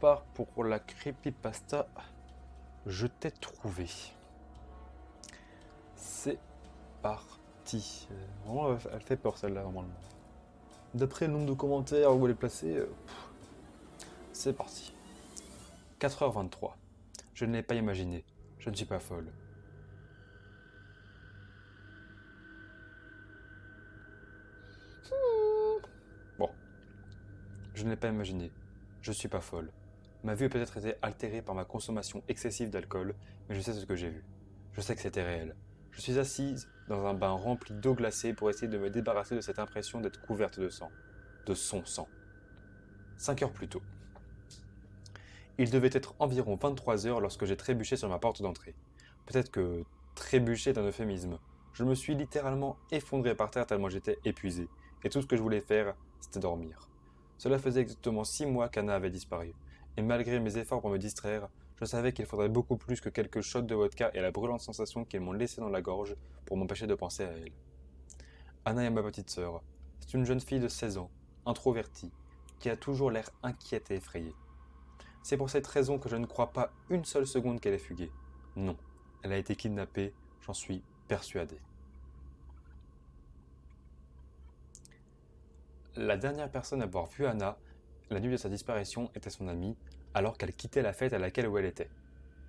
part pour la creepypasta. Je t'ai trouvé. C'est parti. Vraiment, elle fait peur celle-là, normalement. D'après le nombre de commentaires où elle est placée, c'est parti. 4h23. Je ne l'ai pas imaginé. Je ne suis pas folle. Bon, je ne l'ai pas imaginé. Je ne suis pas folle. Ma vue a peut-être été altérée par ma consommation excessive d'alcool, mais je sais ce que j'ai vu. Je sais que c'était réel. Je suis assise dans un bain rempli d'eau glacée pour essayer de me débarrasser de cette impression d'être couverte de sang. De son sang. 5 heures plus tôt. Il devait être environ 23 heures lorsque j'ai trébuché sur ma porte d'entrée. Peut-être que trébucher est un euphémisme. Je me suis littéralement effondré par terre tellement j'étais épuisé, et tout ce que je voulais faire, c'était dormir. Cela faisait exactement 6 mois qu'Anna avait disparu, et malgré mes efforts pour me distraire, je savais qu'il faudrait beaucoup plus que quelques shots de vodka et la brûlante sensation qu'ils m'ont laissée dans la gorge pour m'empêcher de penser à elle. Anna est ma petite sœur. C'est une jeune fille de 16 ans, introvertie, qui a toujours l'air inquiète et effrayée. C'est pour cette raison que je ne crois pas une seule seconde qu'elle ait fugué. Non, elle a été kidnappée, j'en suis persuadé. La dernière personne à avoir vu Anna, la nuit de sa disparition, était son amie, alors qu'elle quittait la fête à laquelle elle était.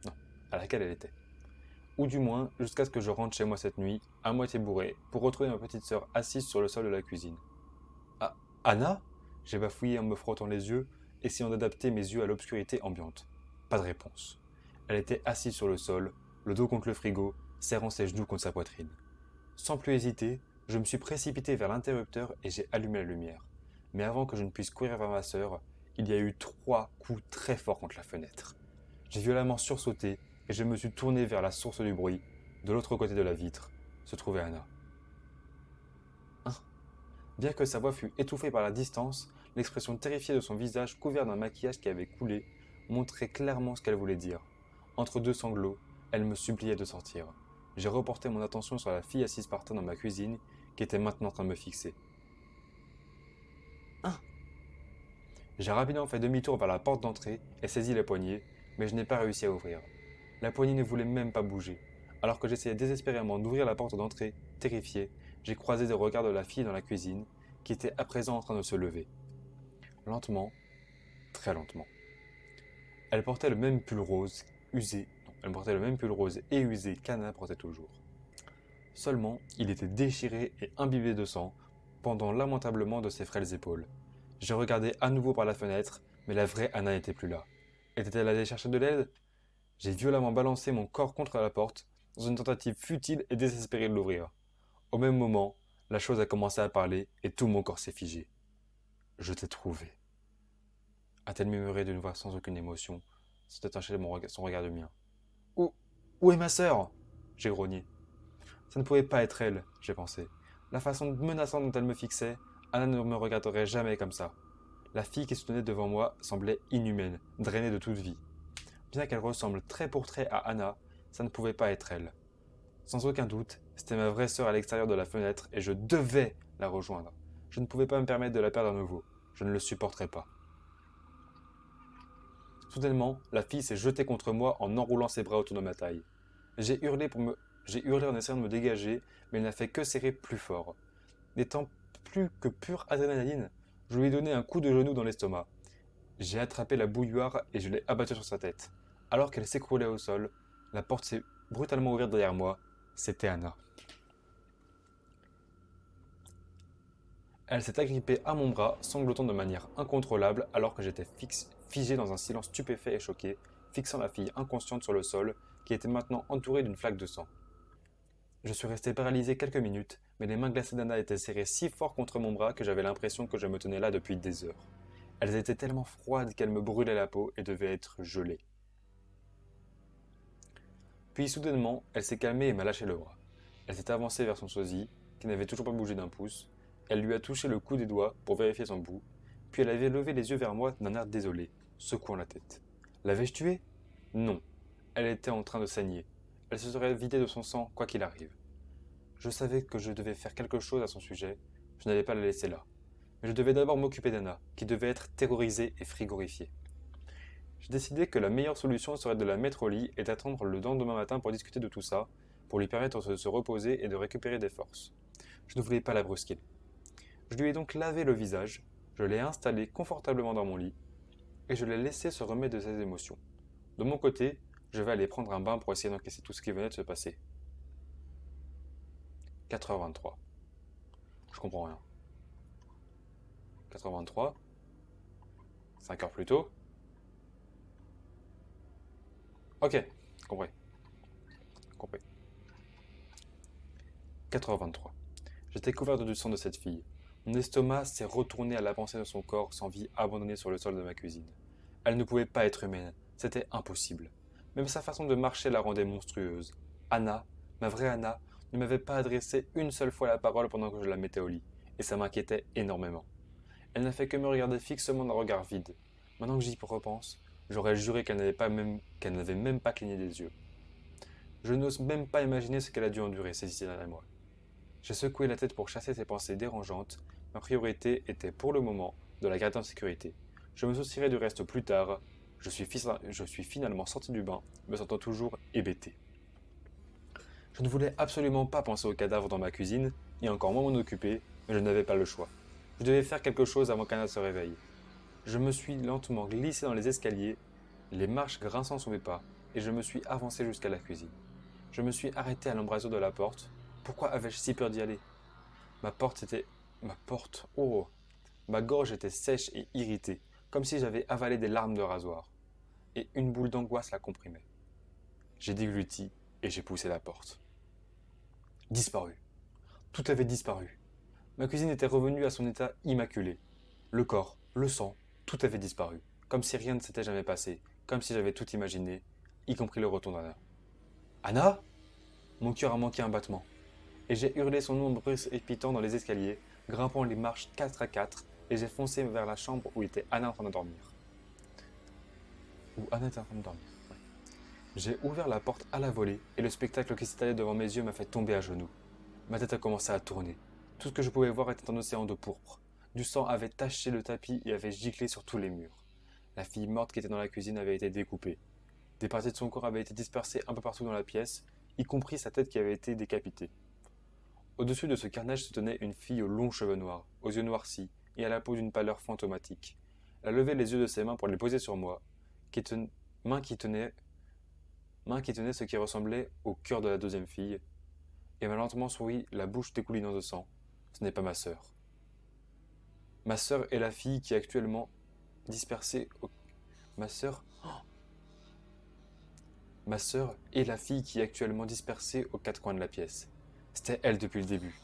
Non, à laquelle elle était. Ou du moins, jusqu'à ce que je rentre chez moi cette nuit, à moitié bourré, pour retrouver ma petite sœur assise sur le sol de la cuisine. Ah, Anna? J'ai bafouillé en me frottant les yeux, essayant d'adapter mes yeux à l'obscurité ambiante. Pas de réponse. Elle était assise sur le sol, le dos contre le frigo, serrant ses genoux contre sa poitrine. Sans plus hésiter, je me suis précipité vers l'interrupteur et j'ai allumé la lumière. Mais avant que je ne puisse courir vers ma sœur, il y a eu 3 coups très forts contre la fenêtre. J'ai violemment sursauté et je me suis tourné vers la source du bruit. De l'autre côté de la vitre se trouvait Anna. Hein. Bien que sa voix fût étouffée par la distance, l'expression terrifiée de son visage couvert d'un maquillage qui avait coulé montrait clairement ce qu'elle voulait dire. Entre deux sanglots, elle me suppliait de sortir. J'ai reporté mon attention sur la fille assise par terre dans ma cuisine, qui était maintenant en train de me fixer. Hein. J'ai rapidement fait demi-tour vers la porte d'entrée et saisi la poignée, mais je n'ai pas réussi à ouvrir. La poignée ne voulait même pas bouger. Alors que j'essayais désespérément d'ouvrir la porte d'entrée, terrifié, j'ai croisé des regards de la fille dans la cuisine, qui était à présent en train de se lever. Lentement, très lentement. Elle portait le même pull rose, usé. Non, elle portait le même pull rose et usé qu'Anna portait toujours. Seulement, il était déchiré et imbibé de sang, pendant lamentablement de ses frêles épaules. J'ai regardé à nouveau par la fenêtre, mais la vraie Anna n'était plus là. Était-elle allée chercher de l'aide? J'ai violemment balancé mon corps contre la porte, dans une tentative futile et désespérée de l'ouvrir. Au même moment, la chose a commencé à parler et tout mon corps s'est figé. Je t'ai trouvé, a-t-elle murmuré d'une voix sans aucune émotion, sans détacher son regard du mien. Où, où est ma sœur? J'ai grogné. Ça ne pouvait pas être elle, j'ai pensé. La façon menaçante dont elle me fixait, Anna ne me regarderait jamais comme ça. La fille qui se tenait devant moi semblait inhumaine, drainée de toute vie. Bien qu'elle ressemble trait pour trait à Anna, ça ne pouvait pas être elle. Sans aucun doute, c'était ma vraie sœur à l'extérieur de la fenêtre et je devais la rejoindre. Je ne pouvais pas me permettre de la perdre à nouveau. Je ne le supporterais pas. Soudainement, la fille s'est jetée contre moi en enroulant ses bras autour de ma taille. J'ai hurlé en essayant de me dégager, mais elle n'a fait que serrer plus fort. N'étant plus que pure adrénaline, je lui ai donné un coup de genou dans l'estomac. J'ai attrapé la bouilloire et je l'ai abattue sur sa tête. Alors qu'elle s'écroulait au sol, la porte s'est brutalement ouverte derrière moi. C'était Anna. Elle s'est agrippée à mon bras, sanglotant de manière incontrôlable alors que j'étais figé dans un silence stupéfait et choqué, fixant la fille inconsciente sur le sol, qui était maintenant entourée d'une flaque de sang. Je suis resté paralysé quelques minutes, mais les mains glacées d'Anna étaient serrées si fort contre mon bras que j'avais l'impression que je me tenais là depuis des heures. Elles étaient tellement froides qu'elles me brûlaient la peau et devaient être gelées. Puis soudainement, elle s'est calmée et m'a lâché le bras. Elle s'est avancée vers son sosie, qui n'avait toujours pas bougé d'un pouce. Elle lui a touché le cou des doigts pour vérifier son bout, puis elle avait levé les yeux vers moi d'un air désolé, secouant la tête. L'avais-je tuée? Non. Elle était en train de saigner. Elle se serait vidée de son sang, quoi qu'il arrive. Je savais que je devais faire quelque chose à son sujet, je n'allais pas la laisser là. Mais je devais d'abord m'occuper d'Anna, qui devait être terrorisée et frigorifiée. J'ai décidé que la meilleure solution serait de la mettre au lit et d'attendre le lendemain matin pour discuter de tout ça, pour lui permettre de se reposer et de récupérer des forces. Je ne voulais pas la brusquer. Je lui ai donc lavé le visage, je l'ai installé confortablement dans mon lit, et je l'ai laissé se remettre de ses émotions. De mon côté, je vais aller prendre un bain pour essayer d'encaisser tout ce qui venait de se passer. 4h23. Je comprends rien. 4h23. 5 heures plus tôt. Ok, compris. Compris. 4h23. J'étais couvert du sang de cette fille. Mon estomac s'est retourné à la pensée de son corps sans vie abandonné sur le sol de ma cuisine. Elle ne pouvait pas être humaine, c'était impossible. Même sa façon de marcher la rendait monstrueuse. Anna, ma vraie Anna, ne m'avait pas adressé une seule fois la parole pendant que je la mettais au lit, et ça m'inquiétait énormément. Elle n'a fait que me regarder fixement d'un regard vide. Maintenant que j'y repense, j'aurais juré qu'elle n'avait même pas cligné des yeux. Je n'ose même pas imaginer ce qu'elle a dû endurer ces 6 derniers mois. J'ai secoué la tête pour chasser ces pensées dérangeantes. Ma priorité était pour le moment de la garder en sécurité. Je me soucierai du reste plus tard. Je suis finalement sorti du bain, me sentant toujours hébété. Je ne voulais absolument pas penser au cadavre dans ma cuisine, et encore moins m'en occuper, mais je n'avais pas le choix. Je devais faire quelque chose avant qu'Anna se réveille. Je me suis lentement glissé dans les escaliers, les marches grinçant sous mes pas, et je me suis avancé jusqu'à la cuisine. Je me suis arrêté à l'embrasure de la porte. Pourquoi avais-je si peur d'y aller? Ma porte était... Ma porte... Oh. Ma gorge était sèche et irritée, comme si j'avais avalé des larmes de rasoir. Et une boule d'angoisse la comprimait. J'ai dégluti et j'ai poussé la porte. Disparu. Tout avait disparu. Ma cuisine était revenue à son état immaculé. Le corps, le sang, tout avait disparu. Comme si rien ne s'était jamais passé, comme si j'avais tout imaginé, y compris le retour d'Anna. Anna? Mon cœur a manqué un battement. Et j'ai hurlé son nom précipitant dans les escaliers, grimpant les marches 4 à 4, et j'ai foncé vers la chambre où était Anna en train de dormir. Où Anna était en train de dormir. Ouais. J'ai ouvert la porte à la volée, et le spectacle qui s'étalait devant mes yeux m'a fait tomber à genoux. Ma tête a commencé à tourner. Tout ce que je pouvais voir était un océan de pourpre. Du sang avait taché le tapis et avait giclé sur tous les murs. La fille morte qui était dans la cuisine avait été découpée. Des parties de son corps avaient été dispersées un peu partout dans la pièce, y compris sa tête qui avait été décapitée. Au-dessus de ce carnage se tenait une fille aux longs cheveux noirs, aux yeux noircis et à la peau d'une pâleur fantomatique. Elle levait les yeux de ses mains pour les poser sur moi, main main qui tenait ce qui ressemblait au cœur de la deuxième fille, et m'a lentement souri, la bouche dégoulinant de sang. Ce n'est pas ma sœur. Ma sœur est la fille qui est actuellement dispersée au... Ma sœur... Ma sœur est la fille qui est actuellement dispersée aux 4 coins de la pièce. C'était elle depuis le début.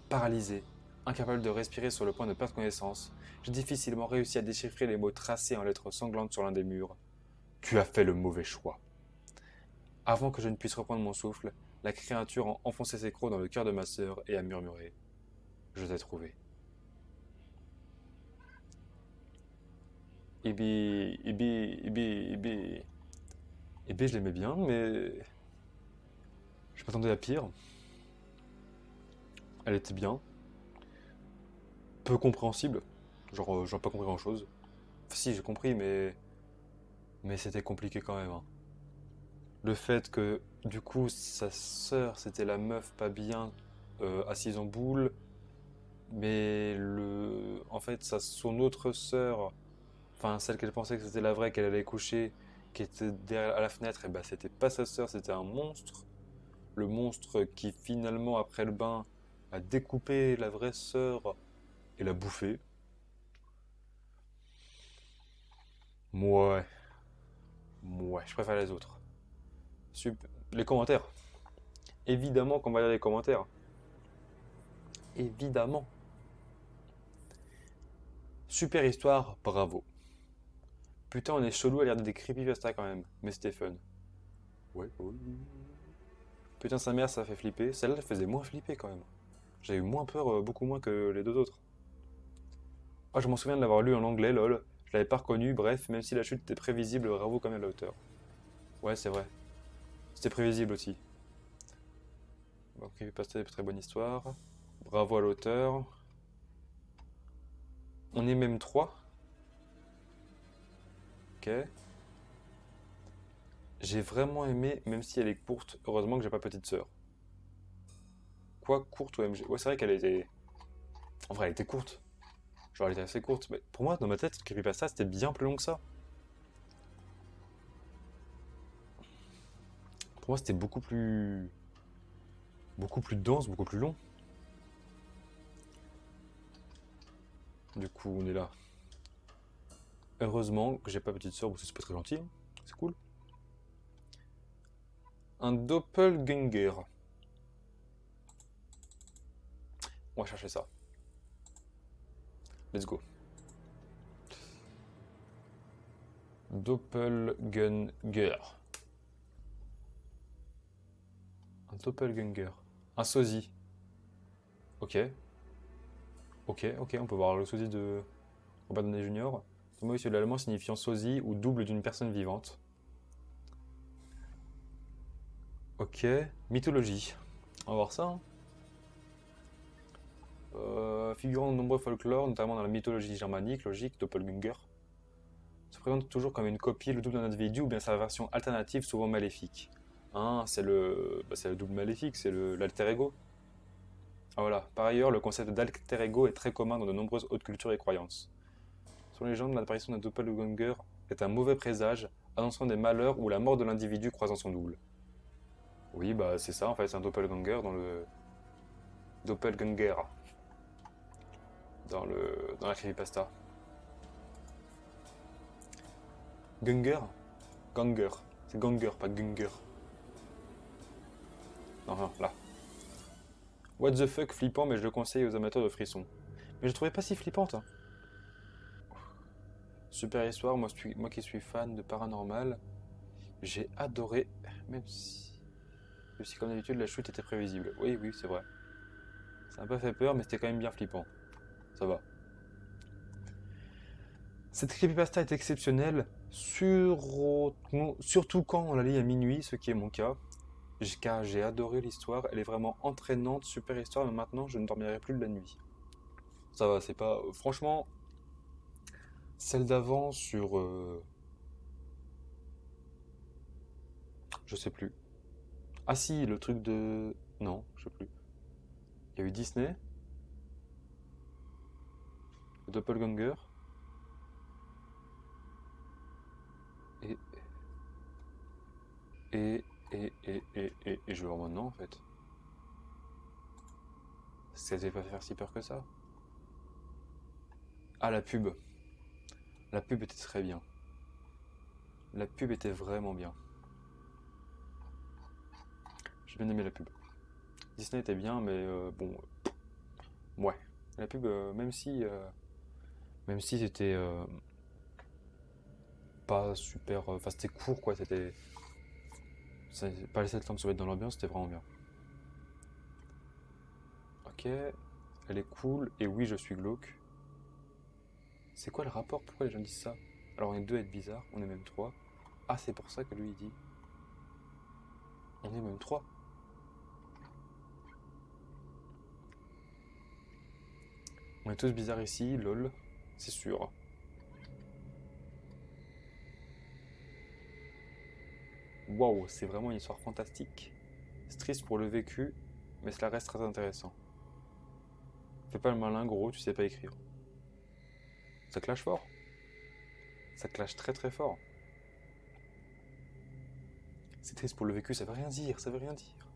Paralysée, incapable de respirer sur le point de perdre connaissance, j'ai difficilement réussi à déchiffrer les mots tracés en lettres sanglantes sur l'un des murs. Tu as fait le mauvais choix. Avant que je ne puisse reprendre mon souffle, la créature a enfoncé ses crocs dans le cœur de ma sœur et a murmuré. Je t'ai trouvé. Ibi, Ibi, Ibi, Ibi. Ibi, je l'aimais bien, mais je m'attendais à pire. Elle était bien, peu compréhensible. Genre, j'aurais pas compris grand-chose. Enfin, si, j'ai compris, mais c'était compliqué quand même, hein. Le fait que, du coup, sa sœur, c'était la meuf pas bien assise en boule, mais en fait, son autre sœur, enfin, celle qu'elle pensait que c'était la vraie qu'elle allait coucher, qui était derrière à la fenêtre, et bah, c'était pas sa sœur, c'était un monstre. Le monstre qui, finalement, après le bain, a découpé la vraie sœur et l'a bouffée. Ouais, ouais, je préfère les autres. Les commentaires. Évidemment qu'on va lire les commentaires. Évidemment. Super histoire, bravo. Putain, on est chelou à lire des creepypasta quand même, mais c'était fun. Ouais, ouais. Putain, sa mère, ça fait flipper. Celle-là, elle faisait moins flipper quand même. J'ai eu moins peur, beaucoup moins que les deux autres. Ah, je m'en souviens de l'avoir lu en anglais, lol. Je l'avais pas reconnu, bref, même si la chute était prévisible, bravo quand même à l'auteur. Ouais, c'est vrai. C'était prévisible aussi. Bon, creepypasta, très bonne histoire. Bravo à l'auteur. On est même trois. Ok. J'ai vraiment aimé, même si elle est courte. Heureusement que j'ai pas petite sœur. Quoi, courte ou MG? Ouais, c'est vrai qu'elle était. En vrai, elle était courte. Genre, elle était assez courte. Mais pour moi, dans ma tête, Creepypasta, c'était bien plus long que ça. Pour moi, c'était beaucoup plus dense, beaucoup plus long. Du coup, on est là. Heureusement que j'ai pas petite sœur, parce que c'est pas très gentil, hein. C'est cool. Un doppelganger. On va chercher ça. Let's go. Doppelganger. Un doppelganger. Un sosie. Ok. Ok, on peut voir le sosie de Robert Downey Jr. C'est mot issu de l'allemand signifiant sosie ou double d'une personne vivante. Ok. Mythologie. On va voir ça, hein. Figurant de nombreux folklores, notamment dans la mythologie germanique, logique, doppelganger se présente toujours comme une copie, le double d'un individu ou bien sa version alternative, souvent maléfique. Hein, c'est le double maléfique, c'est l'alter ego. Ah, voilà. Par ailleurs, le concept d'alter ego est très commun dans de nombreuses hautes cultures et croyances. Selon les légendes, l'apparition d'un doppelganger est un mauvais présage, annonçant des malheurs ou la mort de l'individu croisant son double. Oui, bah c'est ça en fait, c'est un doppelganger dans le doppelganger dans la creepypasta. Gunger? Ganger. C'est ganger, pas gunger. Non, non, là. What the fuck, flippant, mais je le conseille aux amateurs de frissons. Mais je trouvais pas si flippante, hein. Super histoire, moi qui suis fan de paranormal, j'ai adoré, même si, même si comme d'habitude la chute était prévisible. Oui, oui, c'est vrai. Ça m'a pas fait peur, mais c'était quand même bien flippant. Ça va. Cette creepypasta est exceptionnelle, surtout quand on la lit à minuit, ce qui est mon cas. Car j'ai adoré l'histoire, elle est vraiment entraînante, super histoire, mais maintenant je ne dormirai plus de la nuit. Ça va, c'est pas. Franchement, celle d'avant sur. Je sais plus. Ah si, le truc de. Non, je sais plus. Il y a eu Disney, le Doppelganger, et. Et je vais voir maintenant en fait. Ça devait pas faire si peur que ça. Ah, la pub. La pub était très bien. La pub était vraiment bien. J'ai bien aimé la pub. Disney était bien, mais bon, ouais. La pub, même si c'était pas super, enfin c'était court quoi, ça pas laissé le temps de se mettre dans l'ambiance, c'était vraiment bien. Ok, elle est cool, et oui, je suis glauque. C'est quoi le rapport? Pourquoi les gens disent ça? Alors on est deux à être bizarre, on est même trois. Ah, c'est pour ça que lui il dit. On est même trois. On est tous bizarres ici, lol, c'est sûr. Waouh, c'est vraiment une histoire fantastique. C'est triste pour le vécu, mais cela reste très intéressant. Fais pas le malin, gros, tu sais pas écrire. Ça clash fort. Ça clash très très fort. C'est triste pour le vécu, ça veut rien dire, ça veut rien dire.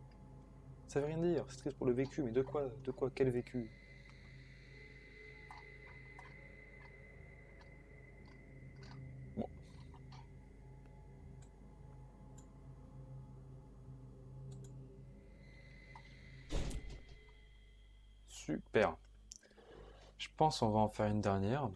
Ça veut rien dire, c'est triste pour le vécu, mais de quoi? De quoi? Quel vécu? Bon, super. Je pense qu'on va en faire une dernière.